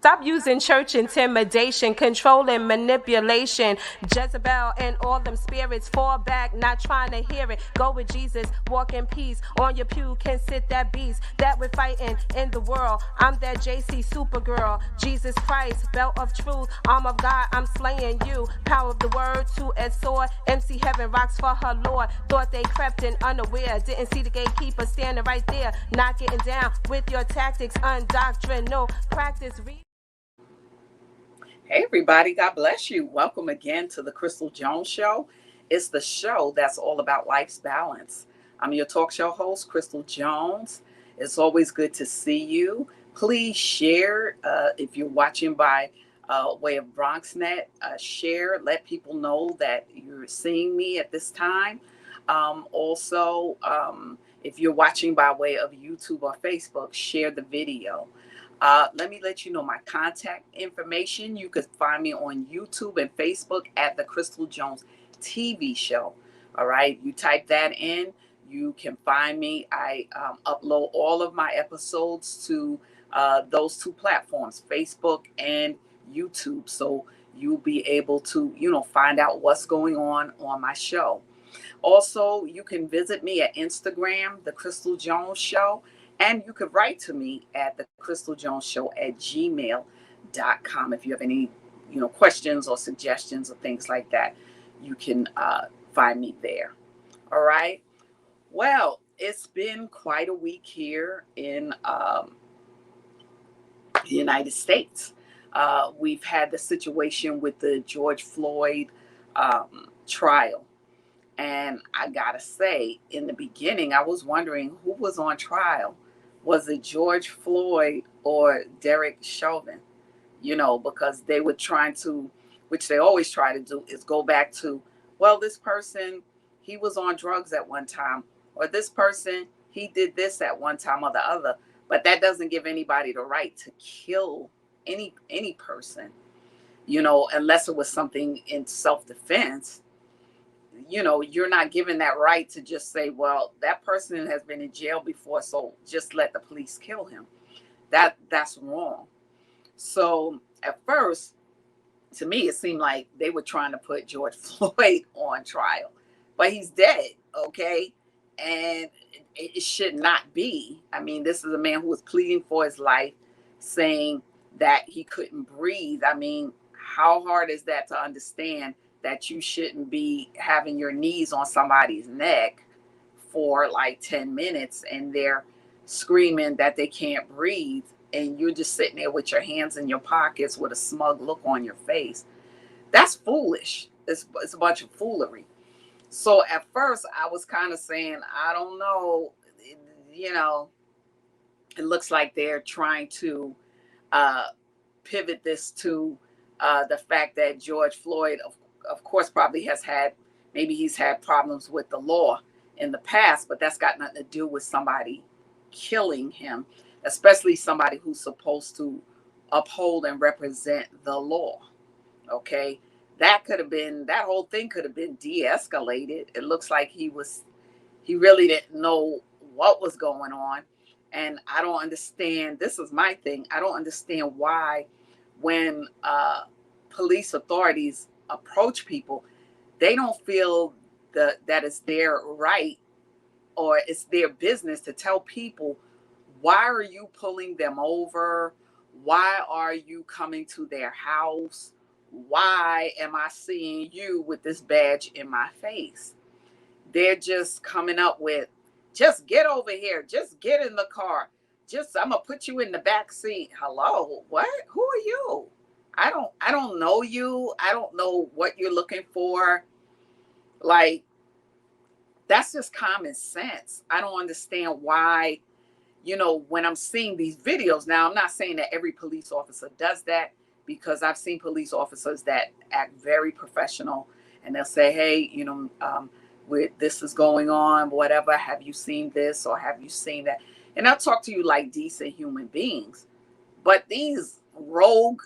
Stop using church intimidation, control and manipulation. Jezebel and all them spirits fall back, not trying to hear it. Go with Jesus, walk in peace. On your pew can sit that beast that we're fighting in the world. I'm that JC Supergirl, Jesus Christ, belt of truth, arm of God, I'm slaying you. Power of the word, two-edged sword. MC Heaven rocks for her Lord. Thought they crept in unaware, didn't see the gatekeeper standing right there. Not getting down with your tactics, undoctrinal practice. Hey everybody, God bless you. Welcome again to the Crystal Jones Show. It's the show that's all about life's balance. I'm your talk show host, Crystal Jones. It's always good to see you. Please share if you're watching by way of BronxNet. Share, let people know that you're seeing me at this time. Also, if you're watching by way of YouTube or Facebook, share the video. Let me let you know my contact information. You could find me on YouTube and Facebook at the Crystal Jones TV show. All right. You type that in, you can find me. I upload all of my episodes to those two platforms, Facebook and YouTube. So you'll be able to, find out what's going on my show. Also, you can visit me at Instagram, The Crystal Jones Show, and you could write to me at thecrystaljonesshow@gmail.com. If you have any, questions or suggestions or things like that, you can find me there. All right. Well, it's been quite a week here in the United States. We've had the situation with the George Floyd trial. And I gotta say, in the beginning, I was wondering who was on trial. Was it George Floyd or Derek Chauvin? Because they were trying to, which they always try to do, is go back to, well, this person, he was on drugs at one time, or this person, he did this at one time or the other. But that doesn't give anybody the right to kill any person, unless it was something in self-defense. You're not given that right to just say, well, that person has been in jail before, so just let the police kill him. That's wrong. So at first, to me, it seemed like they were trying to put George Floyd on trial, but he's dead. Okay. And it should not be. I mean, this is a man who was pleading for his life, saying that he couldn't breathe. I mean, how hard is that to understand? That you shouldn't be having your knees on somebody's neck for like 10 minutes and they're screaming that they can't breathe. And you're just sitting there with your hands in your pockets with a smug look on your face. That's foolish. It's a bunch of foolery. So at first I was kind of saying, I don't know, it looks like they're trying to pivot this to the fact that George Floyd, of course, probably he's had problems with the law in the past, but that's got nothing to do with somebody killing him, especially somebody who's supposed to uphold and represent the law. Okay. That whole thing could have been de-escalated. It looks like he really didn't know what was going on. And I don't understand. This is my thing. I don't understand why when police authorities approach people, they don't feel that it's their right or it's their business to tell people, why are you pulling them over? Why are you coming to their house? Why am I seeing you with this badge in my face? They're just coming up with, just get over here, just get in the car, I'm gonna put you in the back seat. Hello, what? Who are you? I don't know you. I don't know what you're looking for. Like, that's just common sense. I don't understand why, when I'm seeing these videos. Now, I'm not saying that every police officer does that, because I've seen police officers that act very professional and they'll say, hey, this is going on, whatever. Have you seen this or have you seen that? And I'll talk to you like decent human beings. But these rogue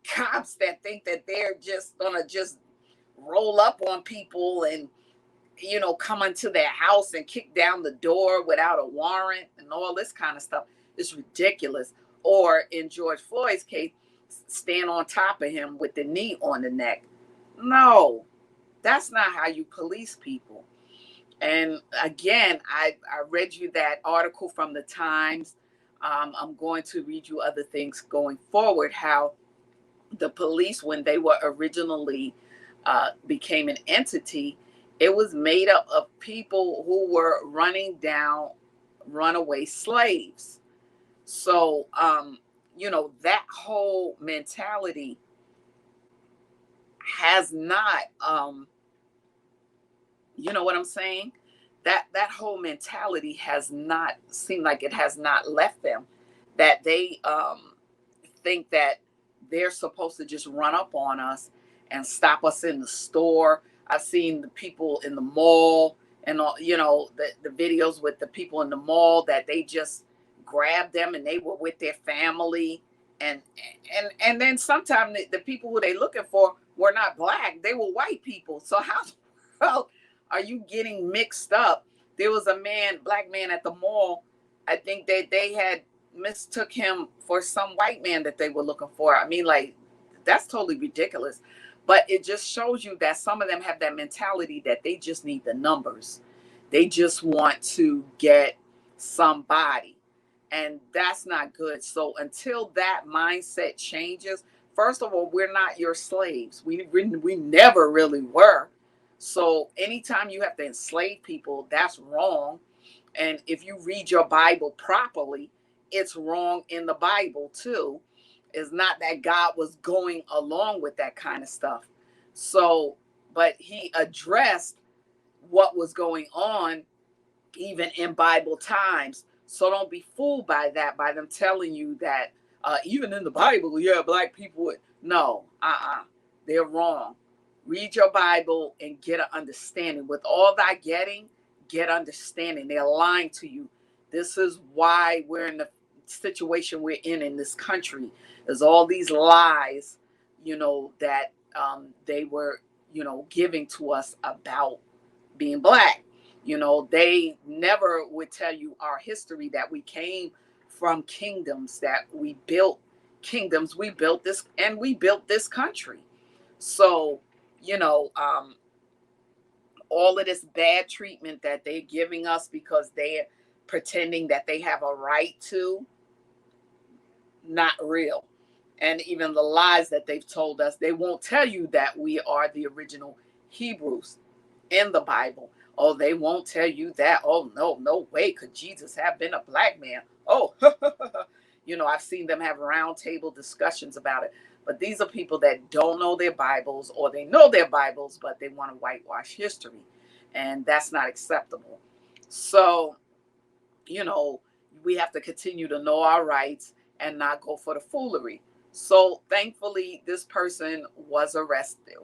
cops that think that they're just gonna just roll up on people and come into their house and kick down the door without a warrant and all this kind of stuff. It's ridiculous. Or in George Floyd's case, stand on top of him with the knee on the neck. No, that's not how you police people. And again, I read you that article from the Times. I'm going to read you other things going forward, how the police, when they were originally became an entity, it was made up of people who were running down runaway slaves. So, that whole mentality has not, you know what I'm saying? That whole mentality has not seemed like it has not left them. That they think that they're supposed to just run up on us and stop us in the store. I've seen the people in the mall and all, the videos with the people in the mall that they just grabbed them and they were with their family. And then sometimes the people who they looking for were not black, they were white people. So how well are you getting mixed up? There was a black man at the mall. I think that they had mistook him for some white man that they were looking for. I mean, like, that's totally ridiculous. But it just shows you that some of them have that mentality that they just need the numbers. They just want to get somebody. And that's not good. So until that mindset changes, first of all, we're not your slaves. We never really were. So anytime you have to enslave people, that's wrong. And if you read your Bible properly, it's wrong in the Bible too. It's not that God was going along with that kind of stuff. So, but he addressed what was going on even in Bible times. So don't be fooled by that, by them telling you that even in the Bible, yeah, black people would. No, they're wrong. Read your Bible and get an understanding. With all thy getting, get understanding. They're lying to you. This is why we're in the situation we're in this country. There's all these lies, that they were, giving to us about being black. They never would tell you our history, that we came from kingdoms, that we built kingdoms. We built this, and we built this country. So, all of this bad treatment that they're giving us because they're pretending that they have a right to, not real. And even the lies that they've told us, they won't tell you that we are the original Hebrews in the Bible. Oh, they won't tell you that. Oh, no way could Jesus have been a black man. Oh, I've seen them have roundtable discussions about it. But these are people that don't know their Bibles, or they know their Bibles, but they want to whitewash history. And that's not acceptable. So, we have to continue to know our rights and not go for the foolery. So thankfully, this person was arrested,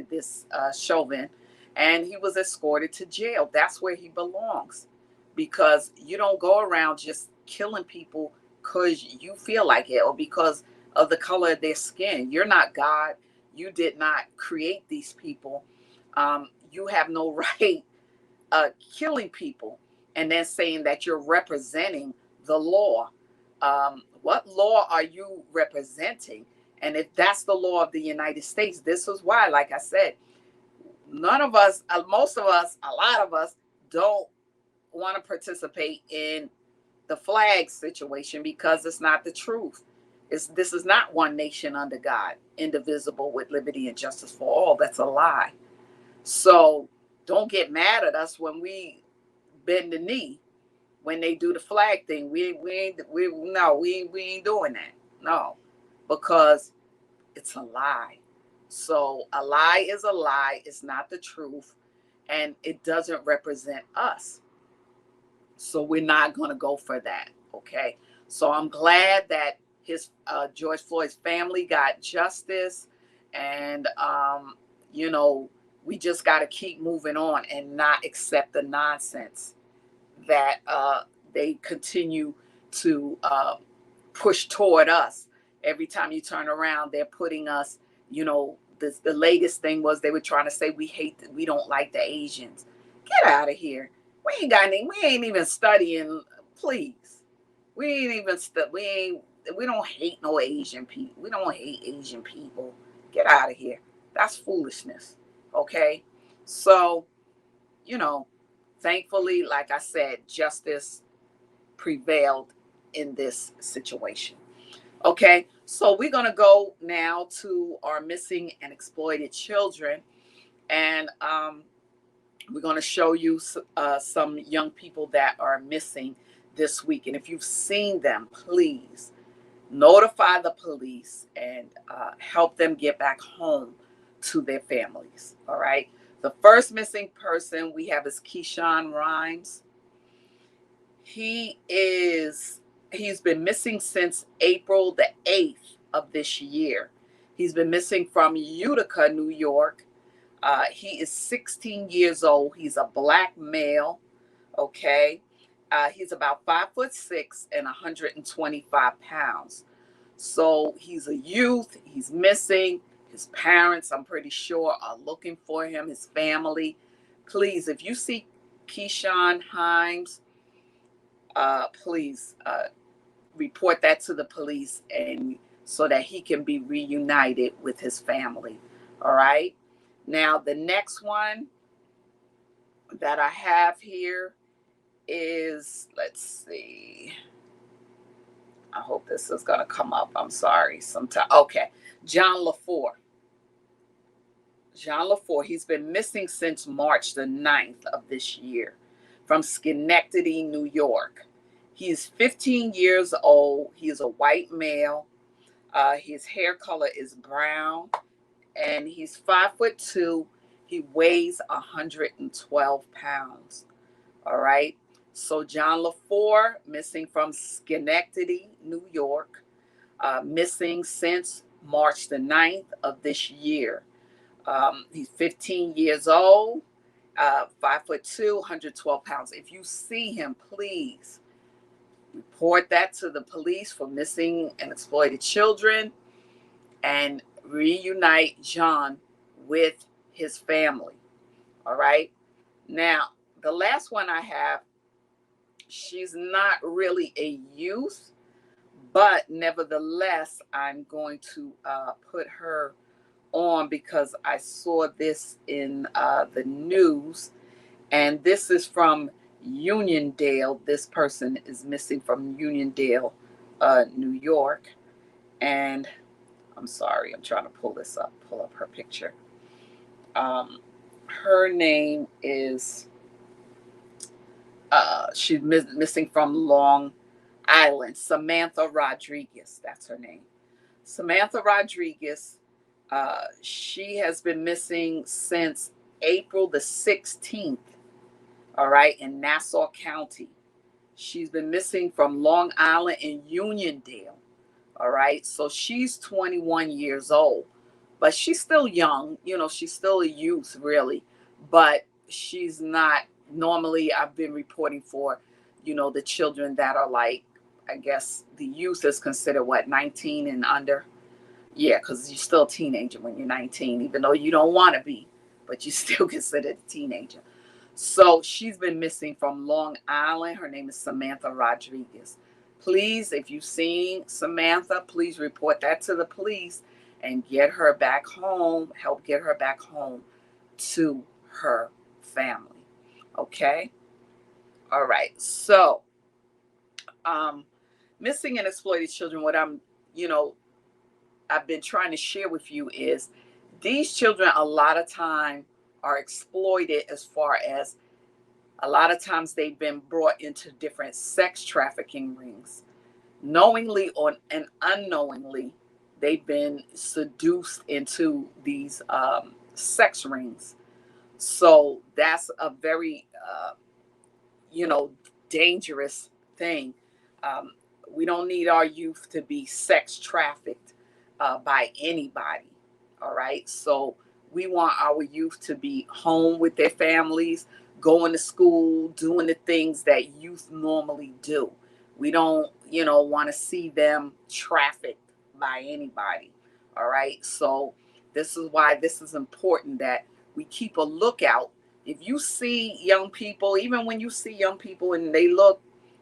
this Chauvin, and he was escorted to jail. That's where he belongs, because you don't go around just killing people because you feel like it, or because of the color of their skin. You're not God. You did not create these people. You have no right killing people and then saying that you're representing the law. What law are you representing? And if that's the law of the United States, this is why, like I said, none of us, most of us, a lot of us don't want to participate in the flag situation, because it's not the truth. This is not one nation under God, indivisible, with liberty and justice for all. That's a lie. So don't get mad at us when we bend the knee, when they do the flag thing. We ain't doing that. No, because it's a lie. So a lie is a lie. It's not the truth, and it doesn't represent us. So we're not going to go for that. Okay. So I'm glad that his George Floyd's family got justice, and we just got to keep moving on and not accept the nonsense that they continue to push toward us. Every time you turn around, they're putting us, the latest thing was they were trying to say we don't like the Asians. Get out of here. We ain't even studying, please. We ain't even we don't hate no Asian people. We don't hate Asian people. Get out of here. That's foolishness. Okay? So, you know, thankfully, like I said, justice prevailed in this situation. Okay? So we're going to go now to our missing and exploited children. And we're going to show you some young people that are missing this week. And if you've seen them, please notify the police and help them get back home to their families. All right. The first missing person we have is Keyshawn Rhymes. He's been missing since April the 8th of this year. He's been missing from Utica, New York. He is 16 years old. He's a black male. Okay. He's about 5'6" and 125 pounds. So he's a youth. He's missing. His parents, I'm pretty sure, are looking for him, his family. Please, if you see Keyshawn Himes, please report that to the police, and so that he can be reunited with his family. All right. Now, the next one that I have here is, let's see. I hope this is going to come up. I'm sorry. Sometime. Okay. John LaFour. John LaFour, he's been missing since March the 9th of this year from Schenectady, New York. He is 15 years old. He is a white male. His hair color is brown, and he's 5'2". He weighs 112 pounds. All right. So John LaFour, missing from Schenectady, New York, missing since March the 9th of this year. He's 15 years old, 5'2", 112 pounds. If you see him, please report that to the police for missing and exploited children, and reunite John with his family. All right. Now, the last one I have, she's not really a youth, but nevertheless, I'm going to put her on because I saw this in the news, and this is from Uniondale. This person is missing from Uniondale, New York, and I'm sorry, I'm trying to pull up her picture. Her name is, she's missing from Long Island, Samantha Rodriguez. That's her name. Samantha Rodriguez, she has been missing since April the 16th, all right, in Nassau County. She's been missing from Long Island and Uniondale, all right. So she's 21 years old, but she's still young. You know, she's still a youth, really, but she's not. Normally, I've been reporting for, you know, the children that are like, I guess the youth is considered what, 19 and under? Yeah, because you're still a teenager when you're 19, even though you don't want to be, but you still considered a teenager. So she's been missing from Long Island. Her name is Samantha Rodriguez. Please, if you've seen Samantha, please report that to the police and get her back home, help get her back home to her family. Okay? All right. So, missing and exploited children, what I've been trying to share with you is these children a lot of time are exploited, as far as a lot of times they've been brought into different sex trafficking rings. Knowingly or and unknowingly, they've been seduced into these sex rings. So that's a very, dangerous thing. We don't need our youth to be sex trafficked by anybody. All right. So we want our youth to be home with their families, going to school, doing the things that youth normally do. We don't, want to see them trafficked by anybody. All right. So this is why this is important, that we keep a lookout. If you see young people, even when you see young people and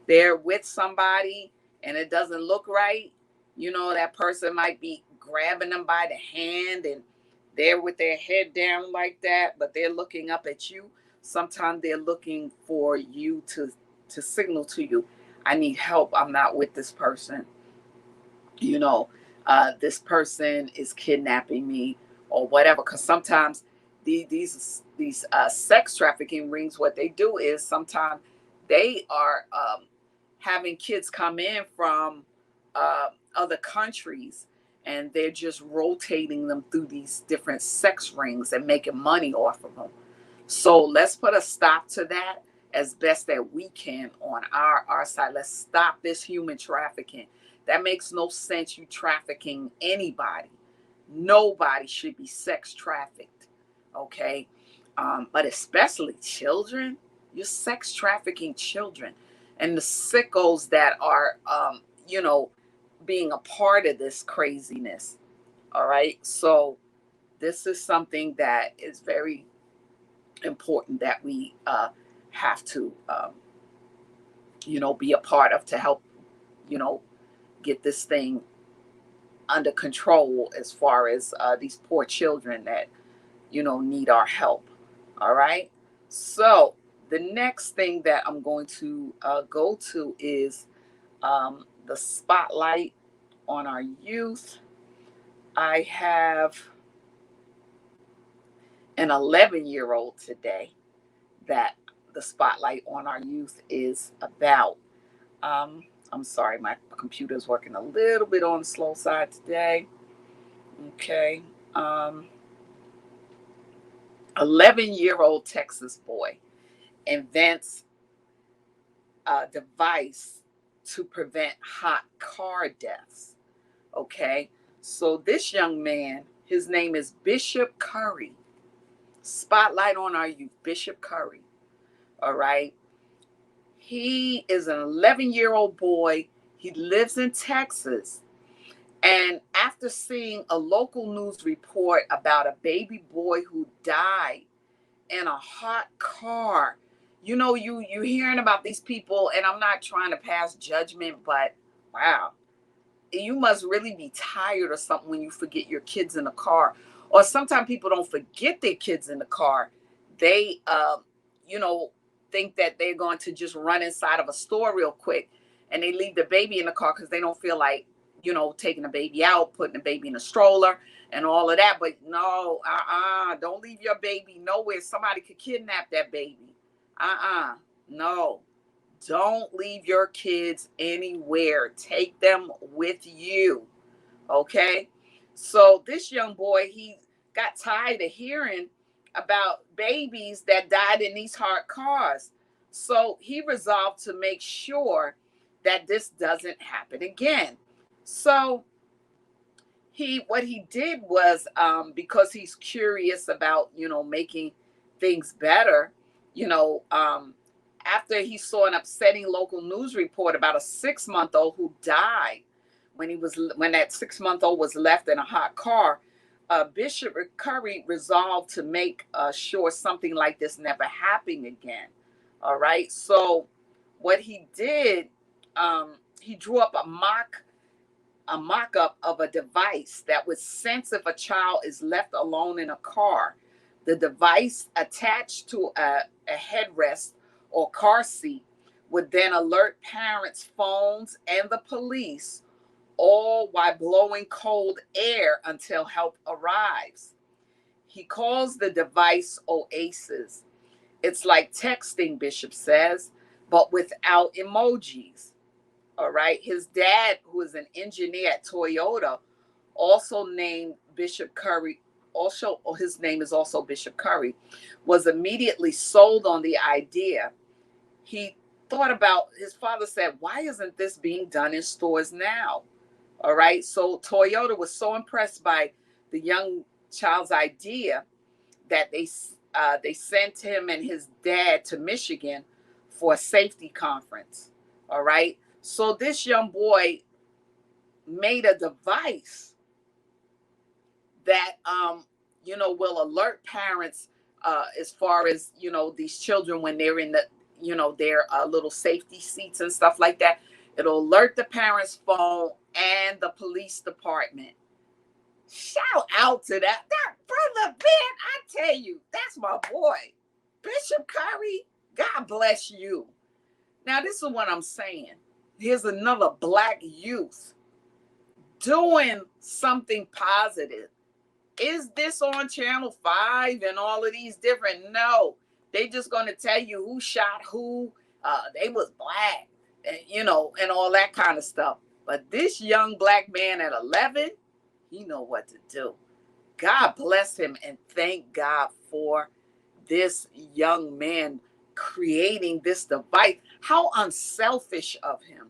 they're with somebody, and it doesn't look right, that person might be grabbing them by the hand, and they're with their head down like that, but they're looking up at you. Sometimes they're looking for you to signal to you, I need help. I'm not with this person. you know, this person is kidnapping me or whatever. Because sometimes these sex trafficking rings, what they do is sometimes they are having kids come in from other countries, and they're just rotating them through these different sex rings and making money off of them. So let's put a stop to that as best that we can on our side. Let's stop this human trafficking. That makes no sense. You trafficking anybody. Nobody should be sex trafficked. Okay. But especially children. You're sex trafficking children. And the sickos that are, being a part of this craziness. All right. So this is something that is very important that we have to, be a part of to help, get this thing under control as far as these poor children that, need our help. All right. So the next thing that I'm going to go to is the spotlight on our youth. I have an 11-year-old today that the spotlight on our youth is about. I'm sorry, my computer's working a little bit on the slow side today. Okay. 11-year-old Texas boy invents a device to prevent hot car deaths. Okay. So this young man, his name is Bishop Curry. Spotlight on our youth, Bishop Curry. All right. He is an 11-year-old boy. He lives in Texas. And after seeing a local news report about a baby boy who died in a hot car, you hearing about these people, and I'm not trying to pass judgment, but wow, you must really be tired or something when you forget your kids in the car. Or sometimes people don't forget their kids in the car. They, think that they're going to just run inside of a store real quick, and they leave the baby in the car because they don't feel like, taking the baby out, putting the baby in a stroller and all of that. But no, don't leave your baby nowhere. Somebody could kidnap that baby. No. Don't leave your kids anywhere. Take them with you. Okay? So this young boy, he got tired of hearing about babies that died in these hard cars. So he resolved to make sure that this doesn't happen again. So what he did was, because he's curious about, making things better, after he saw an upsetting local news report about a 6-month-old who died when that 6-month-old was left in a hot car, Bishop Curry resolved to make sure something like this never happened again. All right. So what he did, he drew up a mock-up of a device that would sense if a child is left alone in a car. The device attached to a headrest or car seat would then alert parents' phones and the police, all while blowing cold air until help arrives. He calls the device Oasis. It's like texting, Bishop says, but without emojis. All right. His dad, who is an engineer at Toyota, also named Bishop Curry. Also, his name is also Bishop Curry, was immediately sold on the idea. He thought about, his father said, why isn't this being done in stores now? All right. So Toyota was so impressed by the young child's idea that they sent him and his dad to Michigan for a safety conference. All right. So this young boy made a device that, will alert parents as far as, these children when they're in the, their little safety seats and stuff like that. It'll alert the parent's phone and the police department. Shout out to that brother Ben. I tell you, that's my boy. Bishop Curry, God bless you. Now, this is what I'm saying. Here's another black youth doing something positive. Is this on Channel 5 and all of these different? No. They just going to tell you who shot who. They was black, and, and all that kind of stuff. But this young black man at 11, he know what to do. God bless him, and thank God for this young man creating this device. How unselfish of him.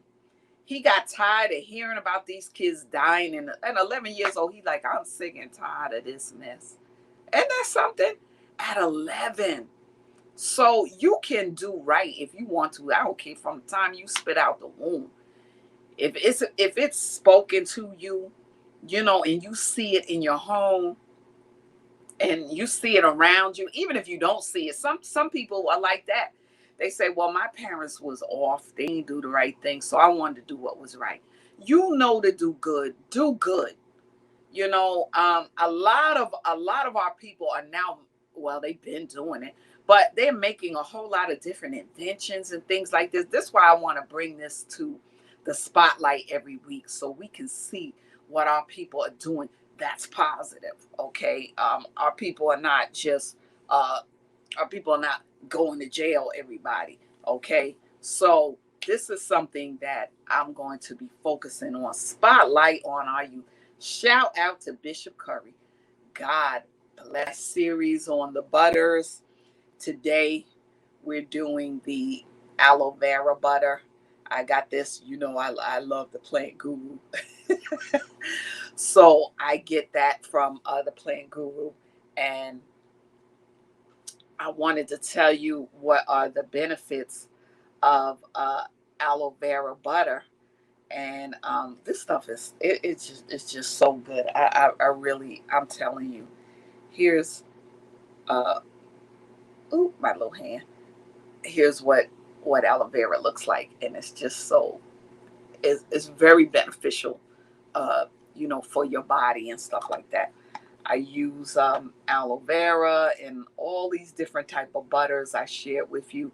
He got tired of hearing about these kids dying. And at 11 years old, he's like, I'm sick and tired of this mess. And that's something at 11. So you can do right if you want to. I don't care from the time you spit out the womb. If it's spoken to you, and you see it in your home and you see it around you, even if you don't see it, some people are like that. They say, well, my parents was off. They didn't do the right thing. So I wanted to do what was right. To do good. Do good. A lot of our people are now, well, they've been doing it, but they're making a whole lot of different inventions and things like this. This is why I want to bring this to the spotlight every week so we can see what our people are doing that's positive. Okay. Our people are not just, going to jail, everybody. Okay. So this is something that I'm going to be focusing on. Spotlight on our youth. Shout out to Bishop Curry. God bless series on the butters. Today we're doing the aloe vera butter. I got this, I love the Plant Guru. So I get that from the Plant Guru, and I wanted to tell you what are the benefits of aloe vera butter. And this stuff it's just so good. I'm telling you. Here's my little hand. Here's what aloe vera looks like, and it's just it's very beneficial, for your body and stuff like that. I use aloe vera and all these different type of butters I shared with you.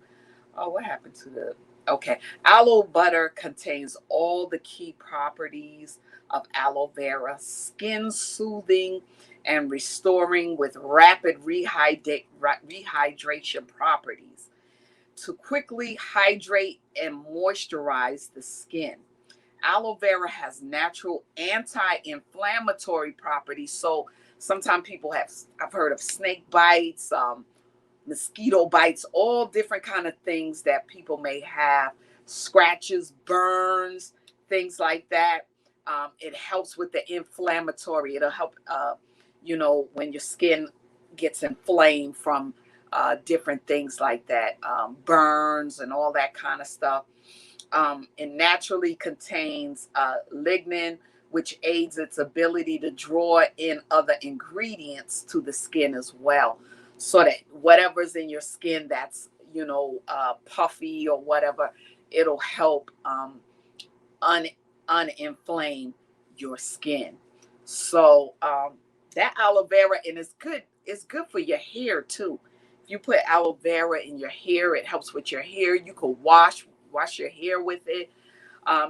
Oh, what happened to the... Okay. Aloe butter contains all the key properties of aloe vera: skin soothing and restoring with rapid rehydration properties to quickly hydrate and moisturize the skin. Aloe vera has natural anti-inflammatory properties. So sometimes I've heard of snake bites, mosquito bites, all different kind of things that people may have, scratches, burns, things like that. It helps with the inflammatory. It'll help, when your skin gets inflamed from different things like that, burns and all that kind of stuff. It naturally contains lignin, which aids its ability to draw in other ingredients to the skin as well, so that whatever's in your skin that's puffy or whatever, it'll help uninflame your skin. So that aloe vera, and it's good for your hair too. If you put aloe vera in your hair, it helps with your hair. You could wash your hair with it.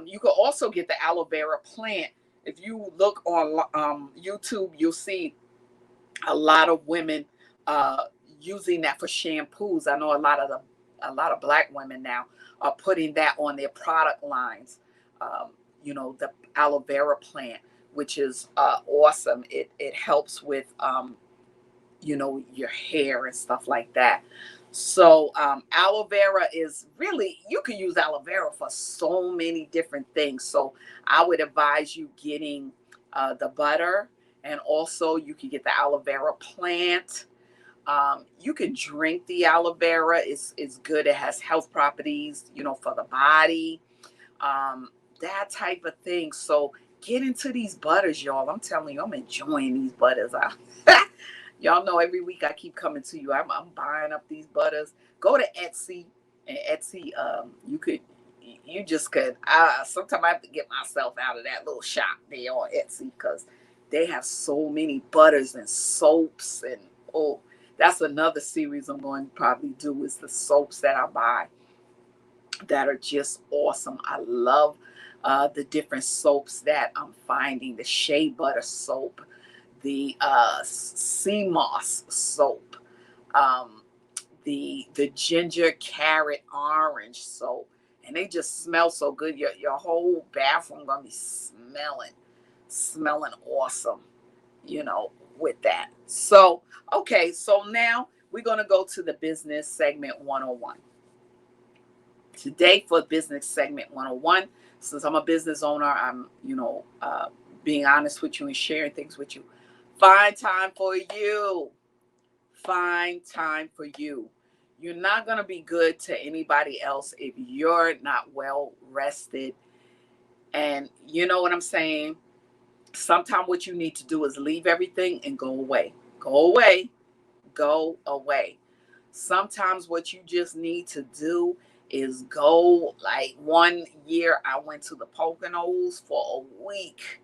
You could also get the aloe vera plant. If you look on YouTube, you'll see a lot of women using that for shampoos. I know a lot of black women now are putting that on their product lines. The aloe vera plant, which is awesome. It helps with your hair and stuff like that. So aloe vera is really, you can use aloe vera for so many different things. So I would advise you getting the butter, and also you can get the aloe vera plant. You can drink the aloe vera. It's good. It has health properties, for the body, that type of thing. So get into these butters, y'all. I'm telling you, I'm enjoying these butters. Y'all know every week I keep coming to you. I'm buying up these butters. Go to Etsy, and Etsy, you could, you just could. Sometimes I have to get myself out of that little shop there on Etsy because they have so many butters and soaps, and oh, that's another series I'm going to probably do, is the soaps that I buy that are just awesome. I love the different soaps that I'm finding: the shea butter soap, the sea moss soap, um, the ginger carrot orange soap, and they just smell so good. Your whole bathroom gonna be smelling awesome, you know, with that. So okay, so now we're gonna go to the business segment 101. Today for business segment 101, since I'm a business owner, I'm, being honest with you and sharing things with you. Find time for you. Find time for you. You're not going to be good to anybody else if you're not well rested. And you know what I'm saying? Sometimes what you need to do is leave everything and go away. Go away. Go away. Sometimes what you just need to do is go. Like one year, I went to the Poconos for a week.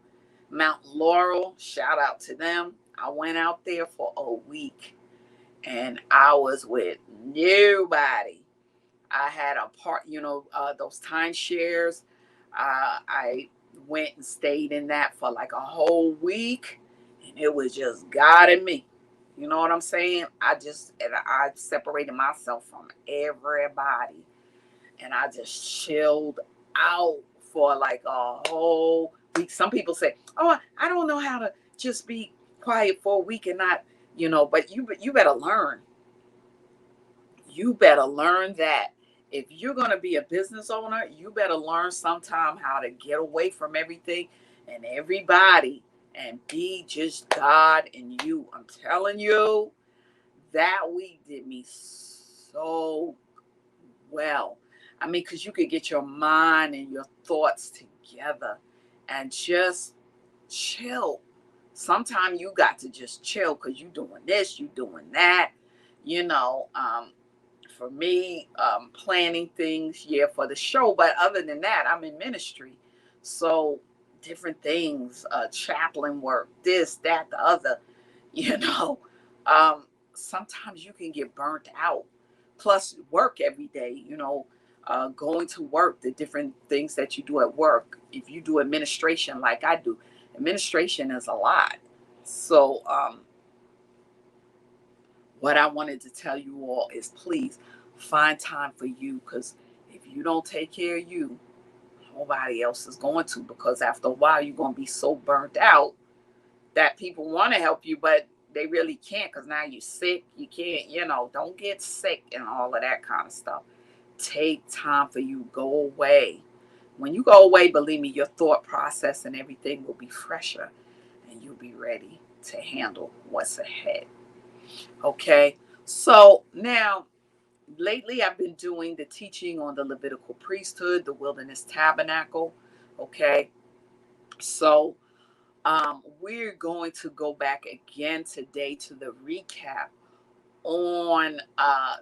Mount Laurel, shout out to them. I went out there for a week and I was with nobody. I had a part, those timeshares. I went and stayed in that for like a whole week, and it was just God and me. You know what I'm saying? I separated myself from everybody, and I just chilled out for like a whole week. Some people say, "Oh, I don't know how to just be quiet for a week and not," but you better learn. You better learn that if you're going to be a business owner, you better learn sometime how to get away from everything and everybody and be just God and you. I'm telling you, that week did me so well. I mean, because you could get your mind and your thoughts together and just chill. Sometimes you got to just chill because you doing this, you doing that, you know. For me, planning things, yeah, for the show. But other than that, I'm in ministry. So different things, chaplain work, this, that, the other, you know. Um, Sometimes you can get burnt out. Plus work every day, going to work, the different things that you do at work. If you do administration like I do, administration is a lot. So what I wanted to tell you all is please find time for you, because if you don't take care of you, nobody else is going to, because after a while you're going to be so burnt out that people want to help you, but they really can't because now you're sick. You can't, don't get sick and all of that kind of stuff. Take time for you. Go away. When you go away, believe me, your thought process and everything will be fresher and you'll be ready to handle what's ahead. Okay, so now lately I've been doing the teaching on the Levitical priesthood, the Wilderness Tabernacle. Okay, so we're going to go back again today to the recap on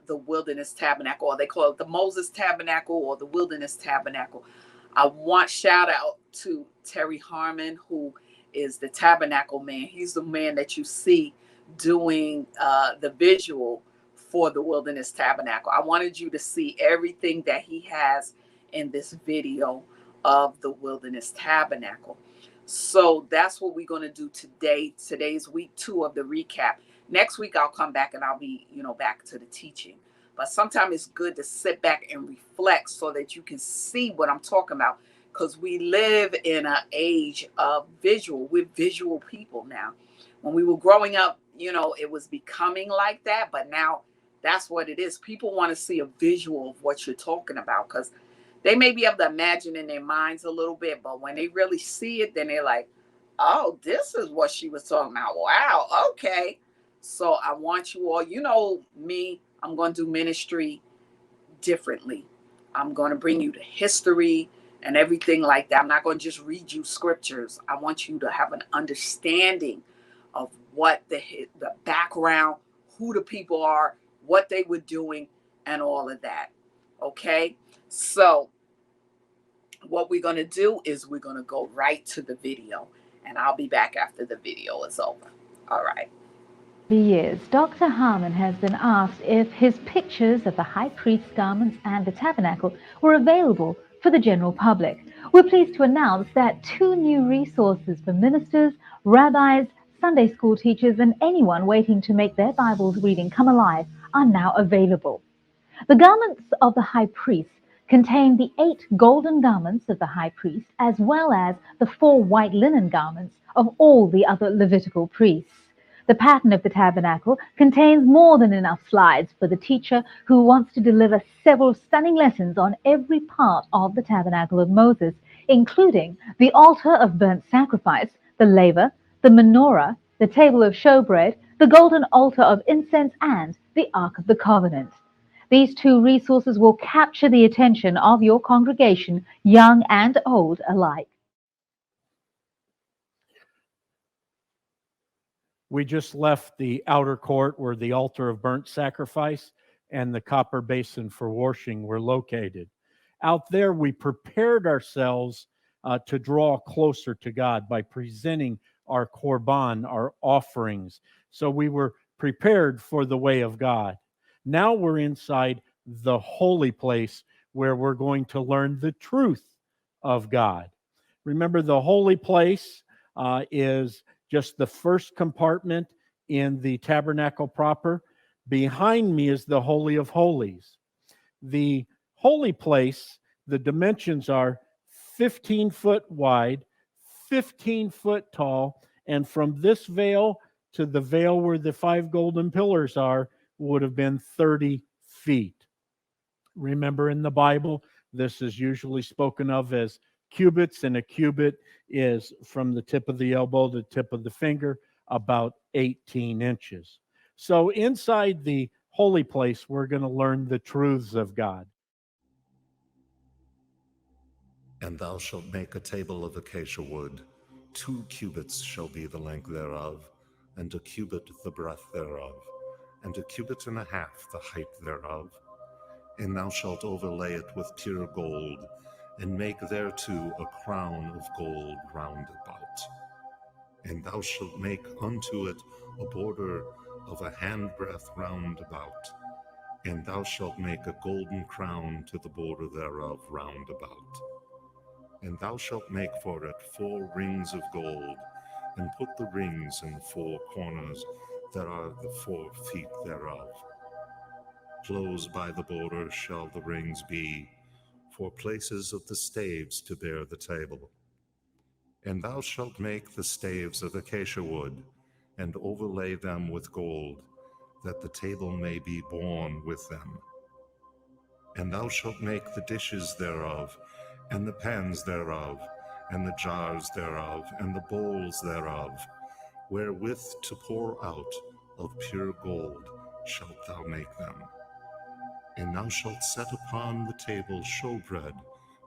the Wilderness Tabernacle, or they call it the Moses Tabernacle or the Wilderness Tabernacle. I want shout out to Terry Harmon, who is the tabernacle man. He's the man that you see doing the visual for the Wilderness Tabernacle. I wanted you to see everything that he has in this video of the Wilderness Tabernacle. So that's what we're going to do today. Today's week 2 of the recap. Next week I'll come back and I'll be, back to the teaching. But sometimes it's good to sit back and reflect so that you can see what I'm talking about, because we live in an age of visual. We're visual people now. When we were growing up, it was becoming like that, but now that's what it is. People want to see a visual of what you're talking about, because they may be able to imagine in their minds a little bit, but when they really see it, then they're like, oh, this is what she was talking about. Wow, okay. So I want you all, me, I'm going to do ministry differently. I'm going to bring you the history and everything like that. I'm not going to just read you scriptures. I want you to have an understanding of what the background, who the people are, what they were doing, and all of that. Okay? So what we're going to do is we're going to go right to the video, and I'll be back after the video is over. All right. For years, Dr. Harmon has been asked if his pictures of the high priest's garments and the tabernacle were available for the general public. We're pleased to announce that 2 new resources for ministers, rabbis, Sunday school teachers, and anyone waiting to make their Bible's reading come alive are now available. The garments of the high priest contain the 8 golden garments of the high priest, as well as the 4 white linen garments of all the other Levitical priests. The pattern of the tabernacle contains more than enough slides for the teacher who wants to deliver several stunning lessons on every part of the tabernacle of Moses, including the altar of burnt sacrifice, the laver, the menorah, the table of showbread, the golden altar of incense, and the Ark of the Covenant. These 2 resources will capture the attention of your congregation, young and old alike. We just left the outer court where the altar of burnt sacrifice and the copper basin for washing were located. Out there, we prepared ourselves to draw closer to God by presenting our korban, our offerings. So we were prepared for the way of God. Now we're inside the holy place where we're going to learn the truth of God. Remember, the holy place is just the first compartment in the tabernacle proper. Behind me is the Holy of Holies. The holy place, the dimensions are 15 foot wide, 15 foot tall, and from this veil to the veil where the 5 golden pillars are would have been 30 feet. Remember, in the Bible, this is usually spoken of as cubits, and a cubit is from the tip of the elbow to the tip of the finger, about 18 inches. So inside the holy place, we're going to learn the truths of God. And thou shalt make a table of acacia wood. 2 cubits shall be the length thereof, and a cubit the breadth thereof, and a cubit and a half the height thereof. And thou shalt overlay it with pure gold, and make thereto a crown of gold round about. And thou shalt make unto it a border of a handbreadth round about. And thou shalt make a golden crown to the border thereof round about. And thou shalt make for it 4 rings of gold, and put the rings in the 4 corners that are the 4 feet thereof. Close by the border shall the rings be, for places of the staves to bear the table. And thou shalt make the staves of acacia wood, and overlay them with gold, that the table may be borne with them. And thou shalt make the dishes thereof, and the pans thereof, and the jars thereof, and the bowls thereof, wherewith to pour out of pure gold shalt thou make them. And thou shalt set upon the table showbread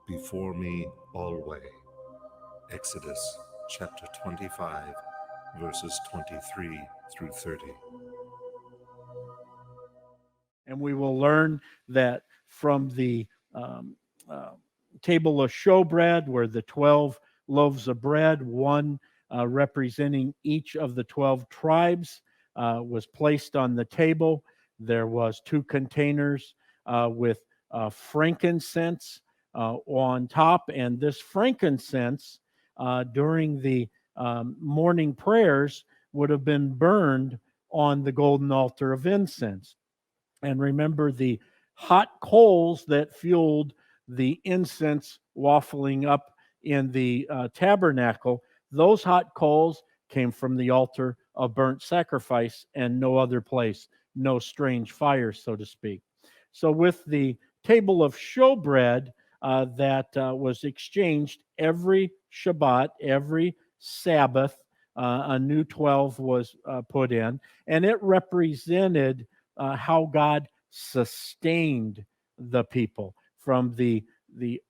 before me alway. Exodus chapter 25, verses 23 through 30. And we will learn that from the table of showbread, where the 12 loaves of bread, one representing each of the 12 tribes, was placed on the table. There was 2 containers with frankincense on top, and this frankincense during the morning prayers would have been burned on the golden altar of incense. And remember, the hot coals that fueled the incense waffling up in the tabernacle, those hot coals came from the altar of burnt sacrifice and no other place, no strange fire, so to speak. So with the table of showbread that was exchanged every Shabbat, every Sabbath, a new 12 was put in, and it represented how God sustained the people from the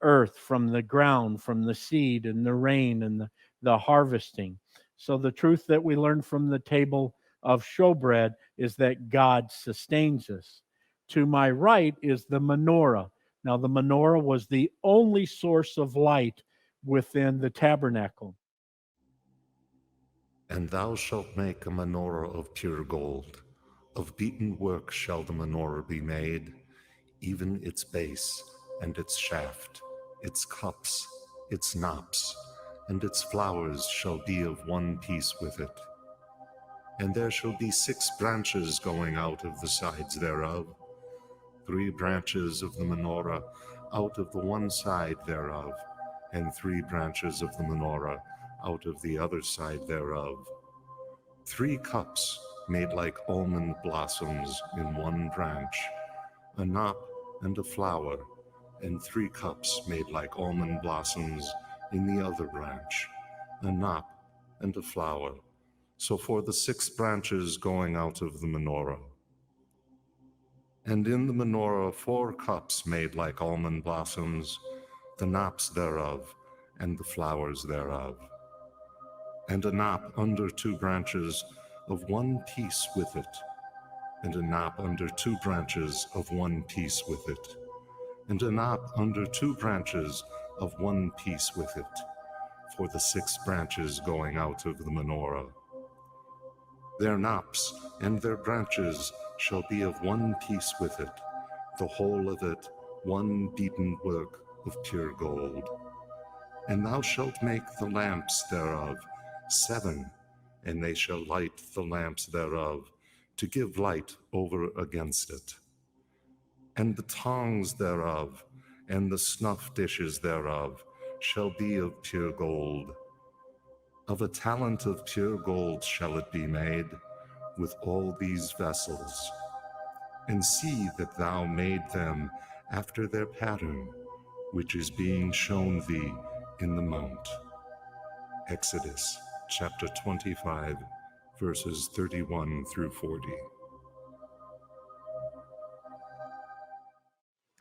earth, from the ground, from the seed and the rain and the harvesting. So the truth that we learn from the table of showbread is that God sustains us. To my right is the menorah. Now, the menorah was the only source of light within the tabernacle. And thou shalt make a menorah of pure gold. Of beaten work shall the menorah be made, even its base and its shaft, its cups, its knops, and its flowers shall be of one piece with it. And there shall be 6 branches going out of the sides thereof, 3 branches of the menorah out of the one side thereof, and 3 branches of the menorah out of the other side thereof. 3 cups made like almond blossoms in one branch, a knot and a flower, and 3 cups made like almond blossoms in the other branch, a knot and a flower. So for the 6 branches going out of the menorah. And in the menorah 4 cups made like almond blossoms, the knops thereof, and the flowers thereof. And a knop under 2 branches of one piece with it, and a knop under 2 branches of one piece with it, and a knop under 2 branches of one piece with it, for the 6 branches going out of the menorah. Their knops and their branches shall be of one piece with it, the whole of it one beaten work of pure gold. And thou shalt make the lamps thereof 7, and they shall light the lamps thereof, to give light over against it. And the tongs thereof, and the snuff dishes thereof, shall be of pure gold. Of a talent of pure gold shall it be made, with all these vessels. And see that thou made them after their pattern, which is being shown thee in the mount. Exodus chapter 25, verses 31 through 40.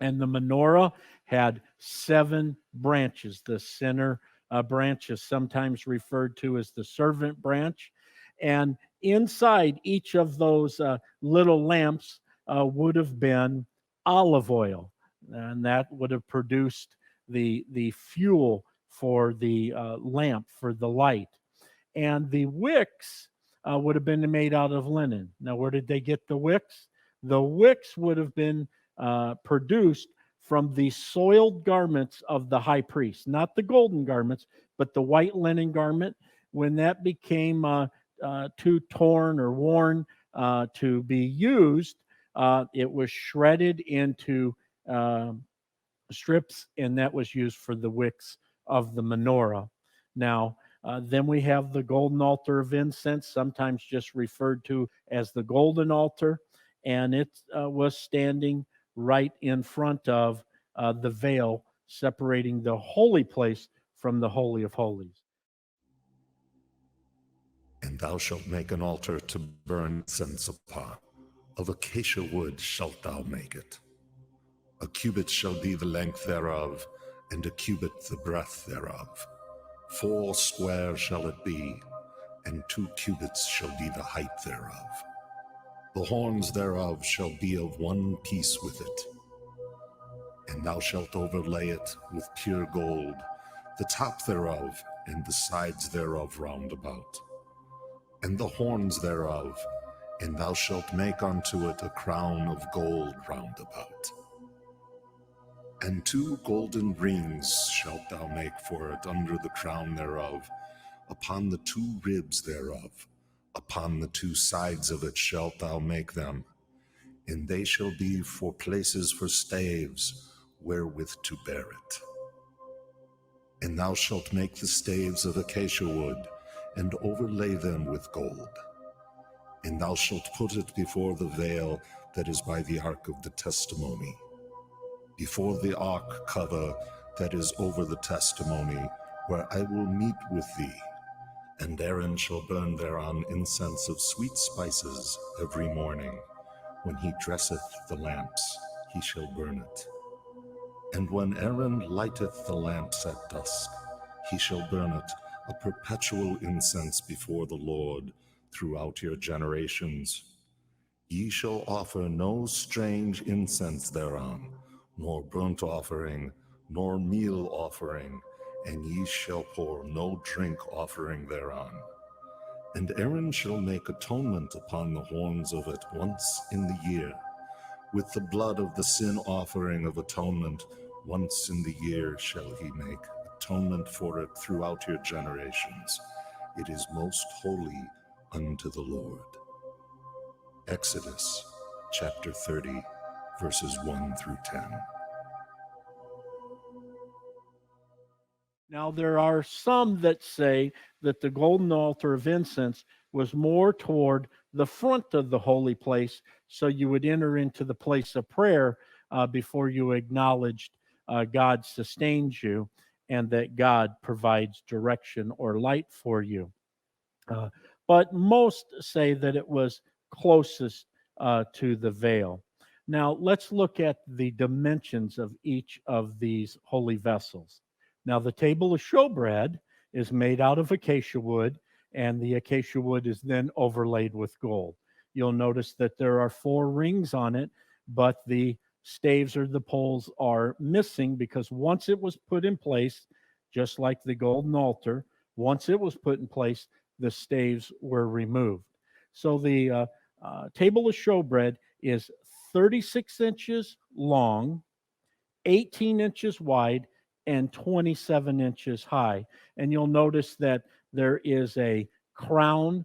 And the menorah had 7 branches. The center branch is sometimes referred to as the servant branch. And inside each of those little lamps would have been olive oil. And that would have produced the fuel for the lamp, for the light. And the wicks would have been made out of linen. Now, where did they get the wicks? The wicks would have been produced from the soiled garments of the high priest, not the golden garments, but the white linen garment. When that became too torn or worn to be used, it was shredded into strips, and that was used for the wicks of the menorah. Now, then we have the golden altar of incense, sometimes just referred to as the golden altar, and it was standing right in front of the veil separating the holy place from the Holy of Holies. And thou shalt make an altar to burn incense upon. Of acacia wood shalt thou make it. A cubit shall be the length thereof, and a cubit the breadth thereof. 4 square shall it be, and 2 cubits shall be the height thereof. The horns thereof shall be of one piece with it. And thou shalt overlay it with pure gold, the top thereof, and the sides thereof round about, and the horns thereof, and thou shalt make unto it a crown of gold round about. And 2 golden rings shalt thou make for it under the crown thereof, upon the 2 ribs thereof. Upon the 2 sides of it shalt thou make them, and they shall be for places for staves, wherewith to bear it. And thou shalt make the staves of acacia wood, and overlay them with gold. And thou shalt put it before the veil that is by the ark of the testimony, before the ark cover that is over the testimony, where I will meet with thee. And Aaron shall burn thereon incense of sweet spices every morning. When he dresseth the lamps, he shall burn it. And when Aaron lighteth the lamps at dusk, he shall burn it, a perpetual incense before the Lord throughout your generations. Ye shall offer no strange incense thereon, nor burnt offering, nor meal offering, and ye shall pour no drink offering thereon. And Aaron shall make atonement upon the horns of it once in the year. With the blood of the sin offering of atonement, once in the year shall he make atonement for it throughout your generations. It is most holy unto the Lord. Exodus chapter 30, verses 1 through 10. Now, there are some that say that the golden altar of incense was more toward the front of the holy place, so you would enter into the place of prayer before you acknowledged God sustains you and that God provides direction or light for you. But most say that it was closest to the veil. Now, let's look at the dimensions of each of these holy vessels. Now, the table of showbread is made out of acacia wood, and the acacia wood is then overlaid with gold. You'll notice that there are 4 rings on it, but the staves or the poles are missing because once it was put in place, just like the golden altar, once it was put in place, the staves were removed. So the table of showbread is 36 inches long, 18 inches wide, and 27 inches high. And you'll notice that there is a crown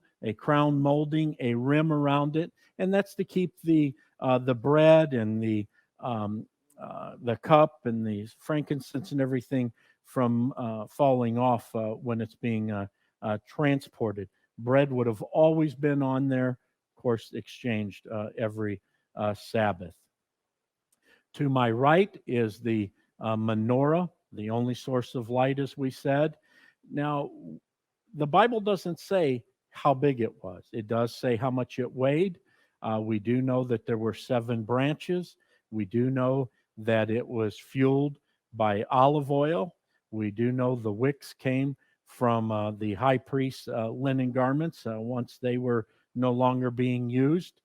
molding, a rim around it, and that's to keep the bread and the cup and the frankincense and everything from falling off when it's being transported. Bread would have always been on there, of course, exchanged every Sabbath. To my right is the menorah, the only source of light, as we said. Now, the Bible doesn't say how big it was. It does say how much it weighed. We do know that there were 7 branches. We do know that it was fueled by olive oil. We do know the wicks came from the high priest's linen garments once they were no longer being used.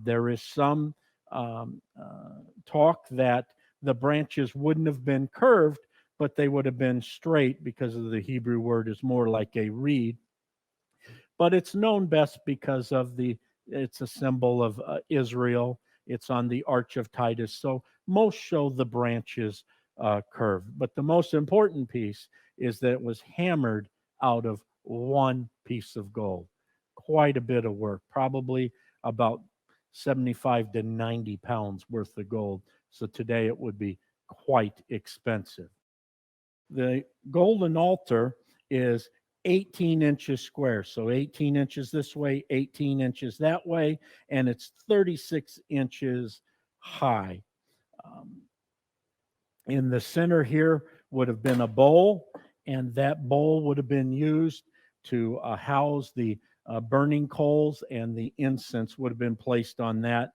There is some talk that the branches wouldn't have been curved, but they would have been straight because of the Hebrew word is more like a reed. But it's known best because of it's a symbol of Israel. It's on the Arch of Titus. So most show the branches curved. But the most important piece is that it was hammered out of 1 piece of gold. Quite a bit of work, probably about 75 to 90 pounds worth of gold. So today it would be quite expensive. The golden altar is 18 inches square. So 18 inches this way, 18 inches that way, and it's 36 inches high. In the center here would have been a bowl, and that bowl would have been used to house the burning coals, and the incense would have been placed on that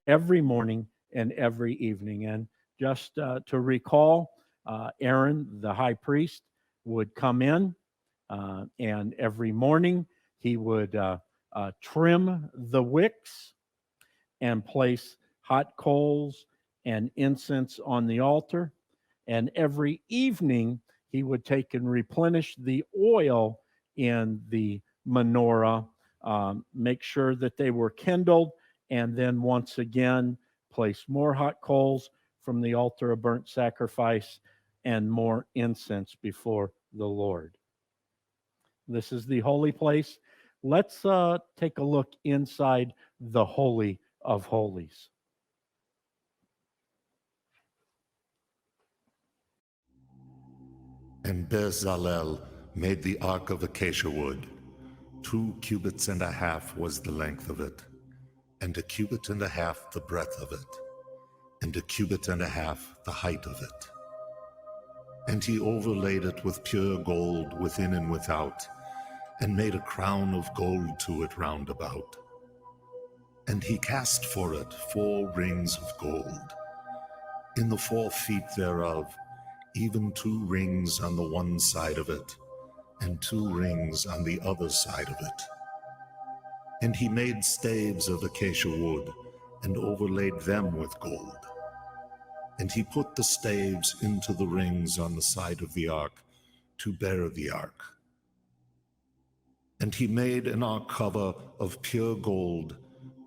every morning and every evening. And just to recall, Aaron, the high priest, would come in, and every morning he would trim the wicks and place hot coals and incense on the altar. And every evening he would take and replenish the oil in the menorah, make sure that they were kindled, and then once again place more hot coals from the altar of burnt sacrifice and more incense before the Lord. This is the holy place. Let's take a look inside the Holy of Holies. And Bezalel made the ark of acacia wood. 2 cubits and a half was the length of it, and 1 cubit and a half the breadth of it, and 1 cubit and a half the height of it. And he overlaid it with pure gold within and without, and made a crown of gold to it round about. And he cast for it 4 rings of gold. In the 4 feet thereof, even 2 rings on the one side of it, and 2 rings on the other side of it. And he made staves of acacia wood, and overlaid them with gold. And he put the staves into the rings on the side of the ark to bear the ark. And he made an ark cover of pure gold.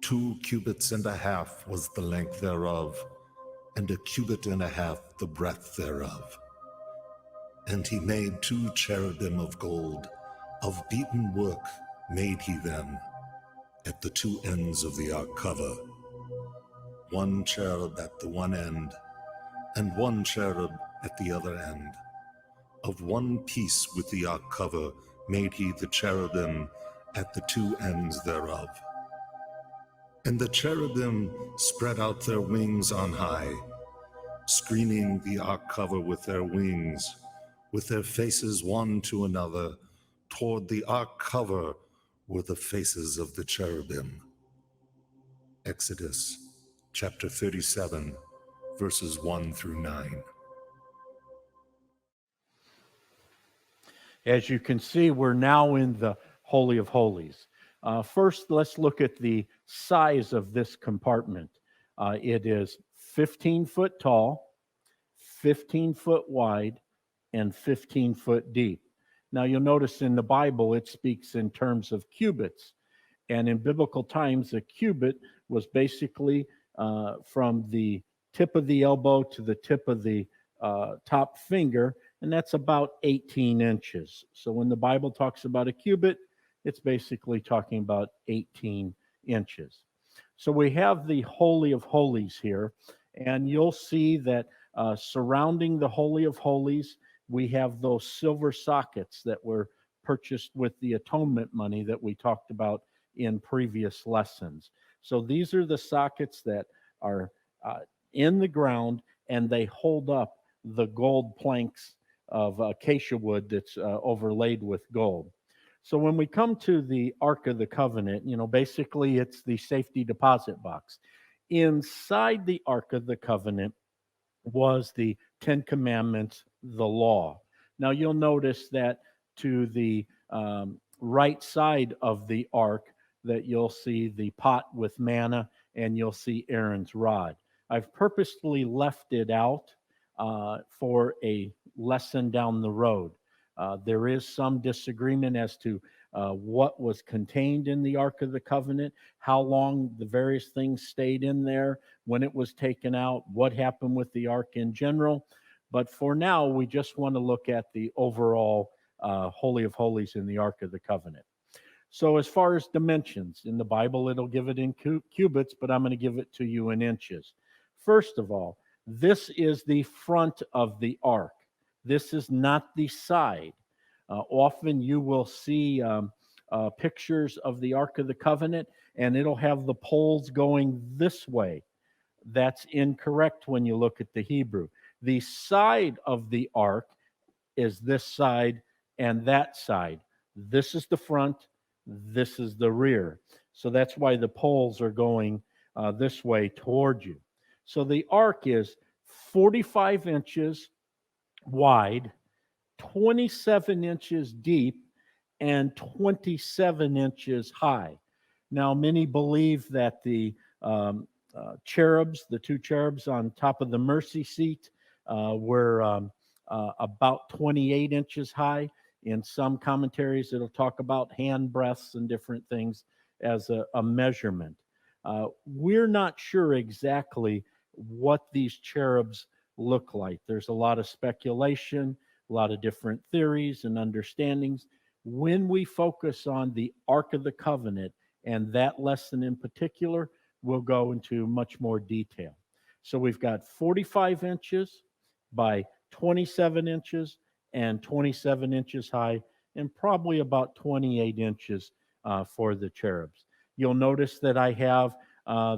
2 cubits and a half was the length thereof, and 1.5 cubits the breadth thereof. And he made 2 cherubim of gold, of beaten work made he them, at the 2 ends of the ark cover, 1 cherub at the one end, and 1 cherub at the other end. Of one piece with the ark cover made he the cherubim at the 2 ends thereof. And the cherubim spread out their wings on high, screening the ark cover with their wings, with their faces one to another. Toward the ark cover were the faces of the cherubim. Exodus chapter 37, verses 1 through 9. As you can see, we're now in the Holy of Holies. First, let's look at the size of this compartment. It is 15 foot tall, 15 foot wide, and 15 foot deep. Now, you'll notice in the Bible, it speaks in terms of cubits. And in biblical times, a cubit was basically from the tip of the elbow to the tip of the top finger, and that's about 18 inches. So when the Bible talks about a cubit, it's basically talking about 18 inches. So we have the Holy of Holies here, and you'll see that surrounding the Holy of Holies, we have those silver sockets that were purchased with the atonement money that we talked about in previous lessons. So these are the sockets that are in the ground, and they hold up the gold planks of acacia wood that's overlaid with gold. So when we come to the Ark of the Covenant, basically it's the safety deposit box. Inside the Ark of the Covenant was the 10 Commandments, the law. Now you'll notice that to the right side of the ark that you'll see the pot with manna and you'll see Aaron's rod. I've purposely left it out for a lesson down the road. There is some disagreement as to what was contained in the Ark of the Covenant, how long the various things stayed in there, when it was taken out, what happened with the Ark in general. But for now, we just want to look at the overall Holy of Holies in the Ark of the Covenant. So as far as dimensions, in the Bible, it'll give it in cubits, but I'm going to give it to you in inches. First of all, this is the front of the ark. This is not the side. Often you will see pictures of the Ark of the Covenant, and it'll have the poles going this way. That's incorrect when you look at the Hebrew. The side of the ark is this side and that side. This is the front, this is the rear. So that's why the poles are going this way toward you. So the ark is 45 inches wide, 27 inches deep, and 27 inches high. Now, many believe that the cherubs, the 2 cherubs on top of the mercy seat, were about 28 inches high. In some commentaries, it'll talk about hand breadths and different things as a measurement. We're not sure exactly what these cherubs look like. There's a lot of speculation, a lot of different theories and understandings. When we focus on the Ark of the Covenant and that lesson in particular, we'll go into much more detail. So we've got 45 inches by 27 inches and 27 inches high, and probably about 28 inches for the cherubs. You'll notice that I have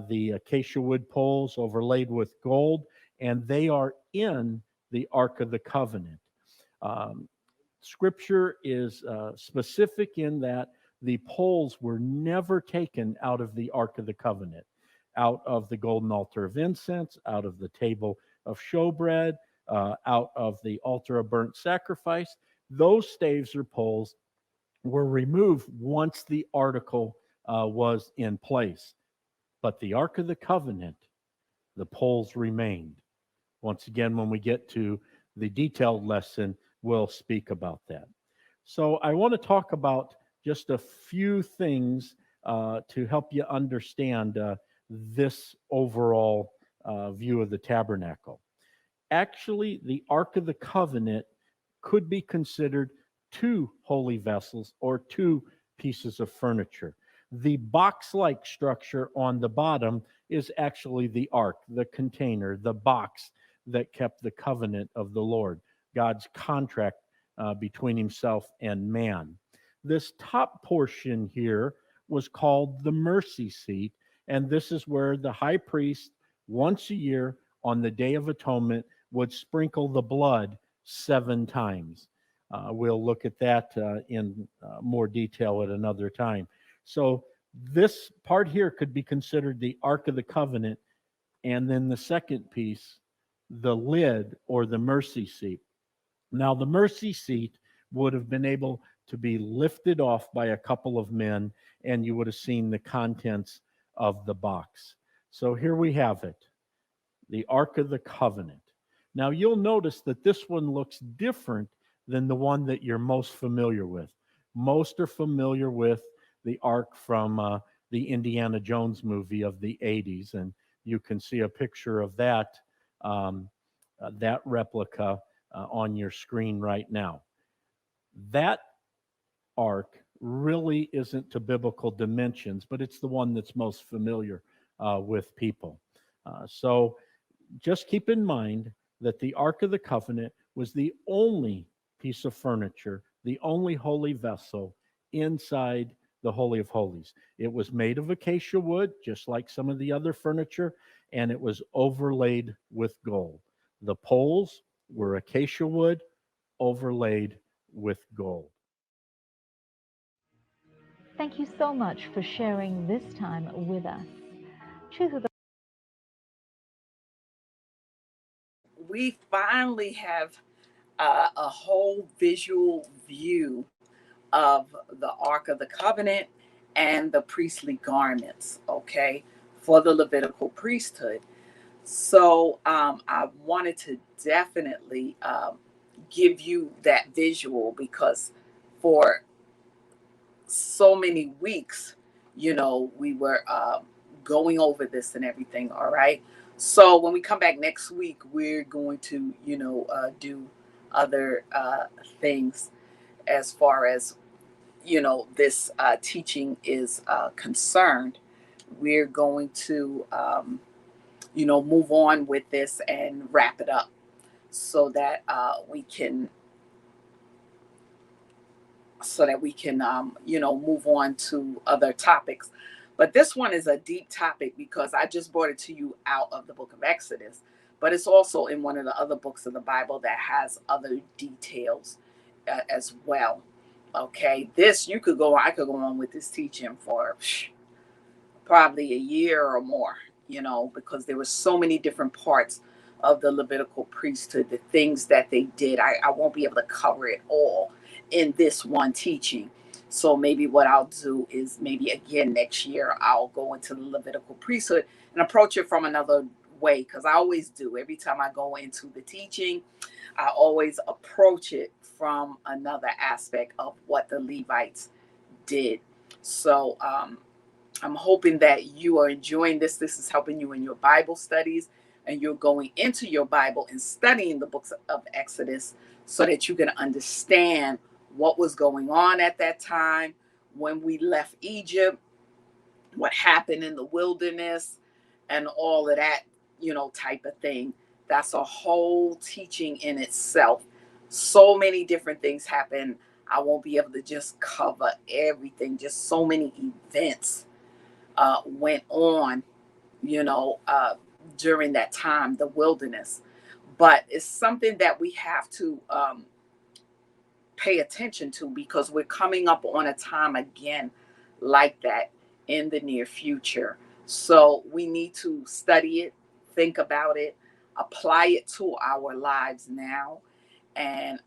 the acacia wood poles overlaid with gold, and they are in the Ark of the Covenant. Scripture is specific in that the poles were never taken out of the Ark of the Covenant, out of the golden altar of incense, out of the table of showbread, out of the altar of burnt sacrifice. Those staves or poles were removed once the article was in place. But the Ark of the Covenant, the poles remained. Once again, when we get to the detailed lesson, we'll speak about that. So I want to talk about just a few things to help you understand this overall view of the tabernacle. Actually, the Ark of the Covenant could be considered two holy vessels or two pieces of furniture. The box like structure on the bottom is actually the ark, the container, the box that kept the covenant of the Lord, God's contract between himself and man. This top portion here was called the mercy seat, and this is where the high priest, once a year on the Day of Atonement, would sprinkle the blood 7 times. We'll look at that in more detail at another time. So this part here could be considered the Ark of the Covenant, and then the second piece, the lid or the mercy seat. Now, the mercy seat would have been able to be lifted off by a couple of men, and you would have seen the contents of the box. So here we have it, the Ark of the Covenant. Now, you'll notice that this one looks different than the one that you're most familiar with. Most are familiar with the Ark from the Indiana Jones movie of the 80s, and you can see a picture of that, that replica on your screen right now. That ark really isn't to biblical dimensions, but it's the one that's most familiar with people. So just keep in mind that the Ark of the Covenant was the only piece of furniture, the only holy vessel inside the Holy of Holies. It was made of acacia wood, just like some of the other furniture, and it was overlaid with gold. The poles were acacia wood overlaid with gold. Thank you so much for sharing this time with us. Truth of the We finally have a whole visual view of the Ark of the Covenant and the priestly garments, okay, for the Levitical priesthood. So I wanted to definitely give you that visual because for so many weeks, we were going over this and everything. All right. So when we come back next week, we're going to, do other things as far as, this teaching is concerned. We're going to, move on with this and wrap it up so that we can move on to other topics. But this one is a deep topic because I just brought it to you out of the book of Exodus, but it's also in one of the other books of the Bible that has other details as well. Okay, I could go on with this teaching for probably a year or more, because there were so many different parts of the Levitical priesthood, the things that they did. I won't be able to cover it all in this one teaching. So maybe what I'll do is maybe again next year, I'll go into the Levitical priesthood and approach it from another way, because I always do. Every time I go into the teaching, I always approach it from another aspect of what the Levites did. So I'm hoping that you are enjoying this. This is helping you in your Bible studies, and you're going into your Bible and studying the books of Exodus so that you can understand what was going on at that time when we left Egypt, what happened in the wilderness, and all of that, type of thing. That's a whole teaching in itself. So many different things happen. I won't be able to just cover everything. Just so many events went on, during that time, the wilderness. But it's something that we have to pay attention to, because we're coming up on a time again like that in the near future. So we need to study it, think about it, apply it to our lives now, and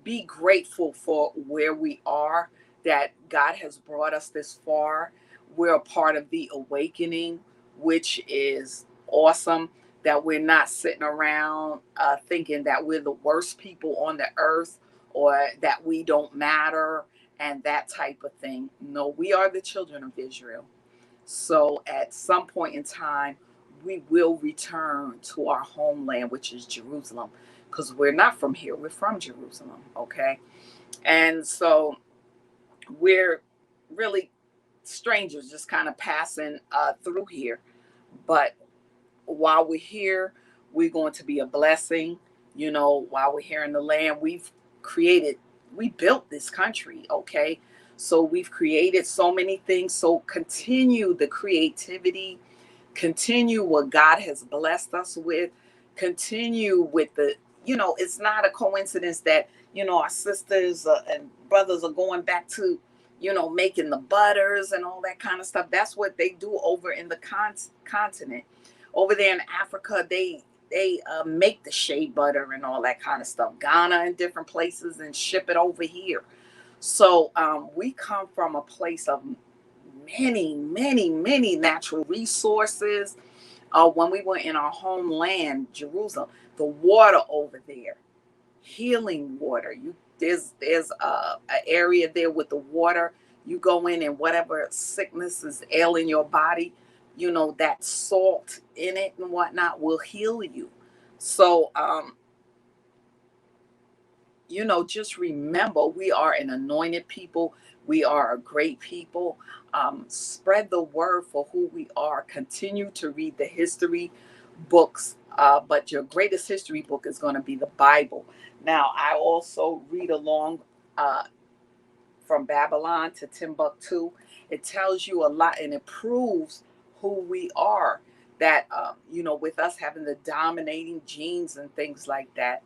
be grateful for where we are, that God has brought us this far. We're a part of the awakening, which is awesome. that we're not sitting around thinking that we're the worst people on the earth or that we don't matter and that type of thing. No, we are the children of Israel. So at some point in time, we will return to our homeland, which is Jerusalem, because we're not from here. We're from Jerusalem, okay? And so we're really strangers just kind of passing through here. But while we're here, we're going to be a blessing. You know, while we're here in the land, we built this country, okay? So we've created so many things. So continue the creativity, continue what God has blessed us with, continue with the, it's not a coincidence that, our sisters and brothers are going back to, making the butters and all that kind of stuff. That's what they do over in the continent. Over there in Africa, they make the shea butter and all that kind of stuff. Ghana and different places, and ship it over here. So we come from a place of many, many, many natural resources. When we were in our homeland, Jerusalem, the water over there, healing water. There's an area there with the water. You go in and whatever sickness is ailing your body, that salt in it and whatnot will heal you. So, just remember, we are an anointed people. We are a great people. Spread the word for who we are. Continue to read the history books, but your greatest history book is going to be the Bible. Now, I also read along from Babylon to Timbuktu. It tells you a lot, and it proves who we are. That, with us having the dominating genes and things like that,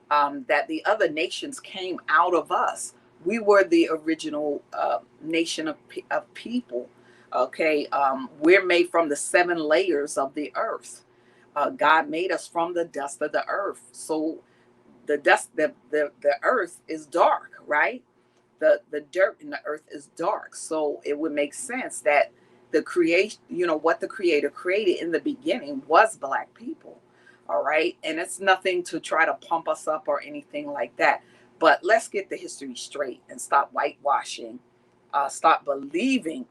that the other nations came out of us. We were the original nation of people. Okay, we're made from the 7 layers of the earth. God made us from the dust of the earth. So the dust, the earth is dark, right? The dirt in the earth is dark. So it would make sense that the creation, what the Creator created in the beginning was Black people. All right. And it's nothing to try to pump us up or anything like that. But let's get the history straight and stop whitewashing. Stop believing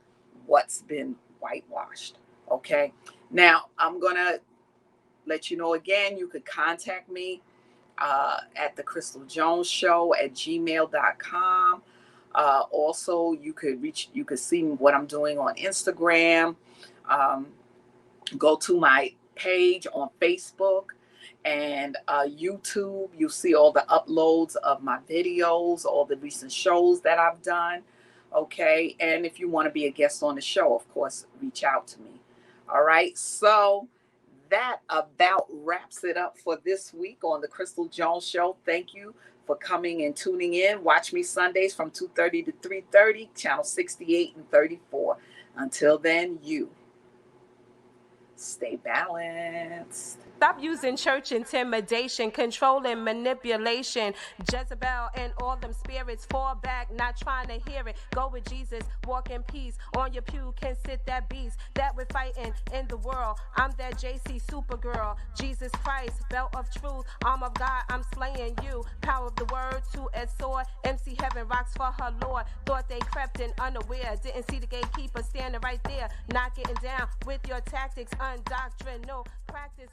what's been whitewashed. Okay. Now, I'm going to let you know again, you could contact me at thecrystaljonesshow@gmail.com. Also, you could see what I'm doing on Instagram. Go to my page on Facebook and YouTube. You'll see all the uploads of my videos, all the recent shows that I've done. Okay. And if you want to be a guest on the show, of course, reach out to me. All right. So that about wraps it up for this week on the Crystal Jones Show. Thank you for coming and tuning in. Watch me Sundays from 2:30 to 3:30, channel 68 and 34. Until then, you stay balanced. Stop using church intimidation, control and manipulation. Jezebel and all them spirits fall back, not trying to hear it. Go with Jesus, walk in peace. On your pew can sit that beast that we're fighting in the world. I'm that JC Supergirl, Jesus Christ, belt of truth, arm of God, I'm slaying you. Power of the word to a sword. MC Heaven rocks for her Lord. Thought they crept in unaware, didn't see the gatekeeper standing right there. Not getting down with your tactics, undoctrinal practice.